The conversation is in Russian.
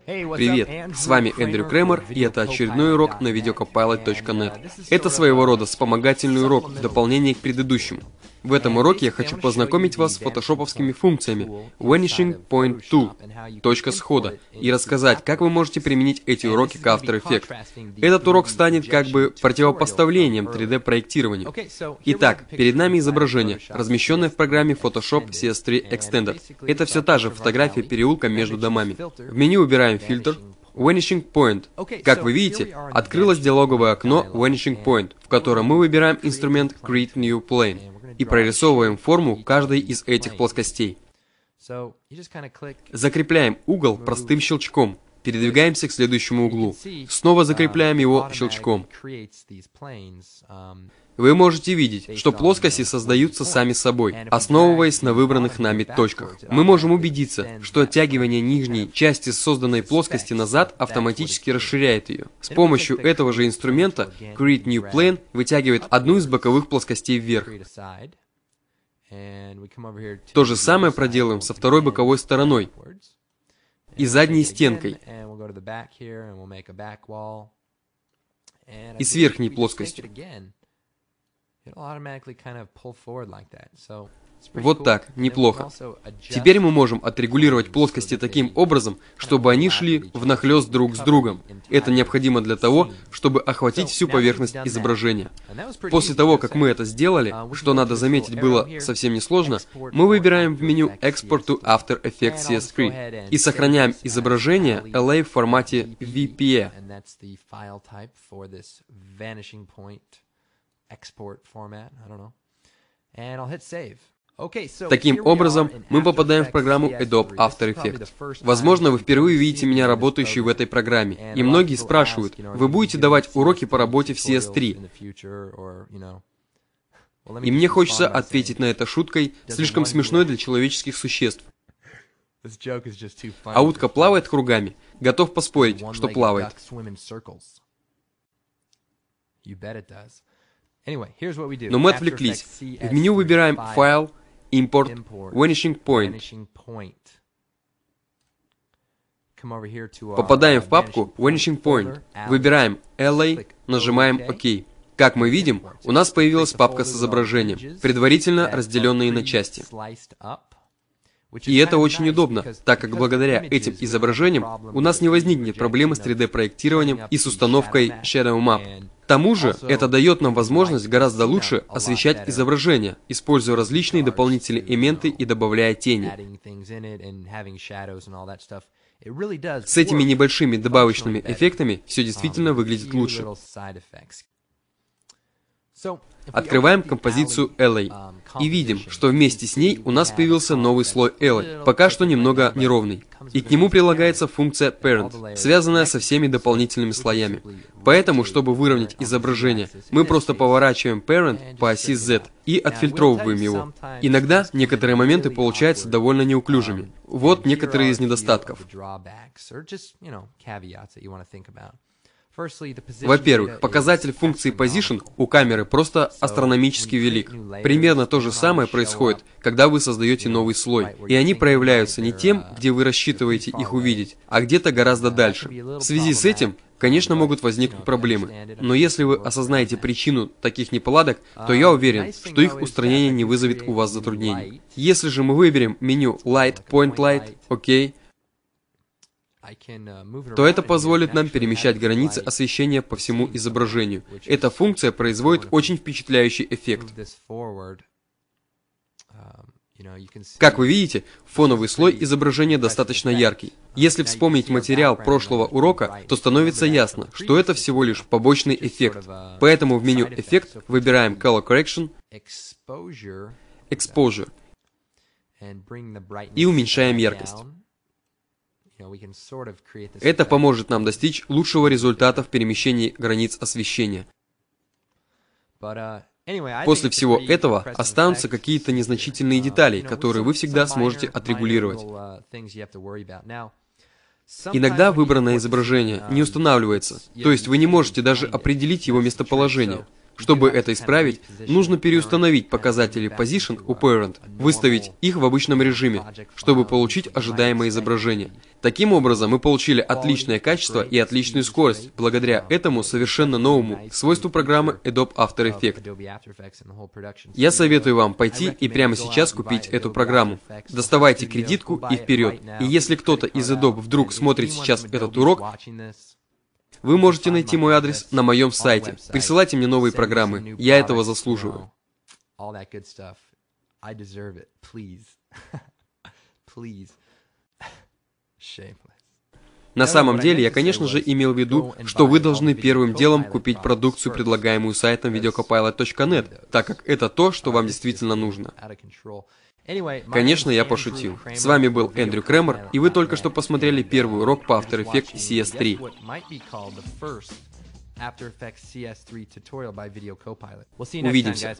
Привет, с вами Эндрю Кремер, и это очередной урок на videocopilot.net. Это своего рода вспомогательный урок в дополнение к предыдущему. В этом уроке я хочу познакомить вас с фотошоповскими функциями Vanishing Point Tool, точка схода, и рассказать, как вы можете применить эти уроки к After Effects. Этот урок станет как бы противопоставлением 3D-проектированию. Итак, перед нами изображение, размещенное в программе Photoshop CS3 Extended. Это все та же фотография переулка между домами. В меню выбираем фильтр Vanishing Point. Как вы видите, открылось диалоговое окно Vanishing Point, в котором мы выбираем инструмент Create New Plane и прорисовываем форму каждой из этих плоскостей. Закрепляем угол простым щелчком. Передвигаемся к следующему углу. Снова закрепляем его щелчком. Вы можете видеть, что плоскости создаются сами собой, основываясь на выбранных нами точках. Мы можем убедиться, что оттягивание нижней части созданной плоскости назад автоматически расширяет ее. С помощью этого же инструмента Create New Plane вытягивает одну из боковых плоскостей вверх. То же самое проделаем со второй боковой стороной и задней стенкой, и с верхней плоскостью. Вот так, неплохо. Теперь мы можем отрегулировать плоскости таким образом, чтобы они шли внахлёст друг с другом. Это необходимо для того, чтобы охватить всю поверхность изображения. После того, как мы это сделали, что, надо заметить, было совсем несложно, мы выбираем в меню Export to After Effects CS3 и сохраняем изображение LA в формате VPA. Таким образом, мы попадаем в программу Adobe After Effects. Возможно, вы впервые видите меня работающей в этой программе, и многие спрашивают, вы будете давать уроки по работе в CS3? И мне хочется ответить на это шуткой, слишком смешной для человеческих существ. А утка плавает кругами? Готов поспорить, что плавает. Но мы отвлеклись. В меню выбираем «Файл», «Импорт», «Vanishing Point». Попадаем в папку «Vanishing Point», выбираем «LA», нажимаем «ОК». Как мы видим, у нас появилась папка с изображением, предварительно разделенные на части. И это очень удобно, так как благодаря этим изображениям у нас не возникнет проблемы с 3D-проектированием и с установкой Shadow Map. К тому же, это дает нам возможность гораздо лучше освещать изображение, используя различные дополнительные элементы и добавляя тени. С этими небольшими добавочными эффектами все действительно выглядит лучше. Открываем композицию LA и видим, что вместе с ней у нас появился новый слой LA, пока что немного неровный. И к нему прилагается функция Parent, связанная со всеми дополнительными слоями. Поэтому, чтобы выровнять изображение, мы просто поворачиваем Parent по оси Z и отфильтровываем его. Иногда некоторые моменты получаются довольно неуклюжими. Вот некоторые из недостатков. Во-первых, показатель функции Position у камеры просто астрономически велик. Примерно то же самое происходит, когда вы создаете новый слой, и они проявляются не тем, где вы рассчитываете их увидеть, а где-то гораздо дальше. В связи с этим, конечно, могут возникнуть проблемы, но если вы осознаете причину таких неполадок, то я уверен, что их устранение не вызовет у вас затруднений. Если же мы выберем меню Light, Point Light, ОК, то это позволит нам перемещать границы освещения по всему изображению. Эта функция производит очень впечатляющий эффект. Как вы видите, фоновый слой изображения достаточно яркий. Если вспомнить материал прошлого урока, то становится ясно, что это всего лишь побочный эффект. Поэтому в меню «Эффект» выбираем Color Correction, Exposure и уменьшаем яркость. Это поможет нам достичь лучшего результата в перемещении границ освещения. После всего этого останутся какие-то незначительные детали, которые вы всегда сможете отрегулировать. Иногда выбранное изображение не устанавливается, то есть вы не можете даже определить его местоположение. Чтобы это исправить, нужно переустановить показатели Position у Parent, выставить их в обычном режиме, чтобы получить ожидаемое изображение. Таким образом, мы получили отличное качество и отличную скорость, благодаря этому совершенно новому свойству программы Adobe After Effects. Я советую вам пойти и прямо сейчас купить эту программу. Доставайте кредитку и вперед. И если кто-то из Adobe вдруг смотрит сейчас этот урок, вы можете найти мой адрес на моем сайте. Присылайте мне новые программы. Я этого заслуживаю. На самом деле, я, конечно же, имел в виду, что вы должны первым делом купить продукцию, предлагаемую сайтом videocopilot.net, так как это то, что вам действительно нужно. Конечно, я пошутил. С вами был Эндрю Кремер, и вы только что посмотрели первый урок по After Effects CS3. Увидимся.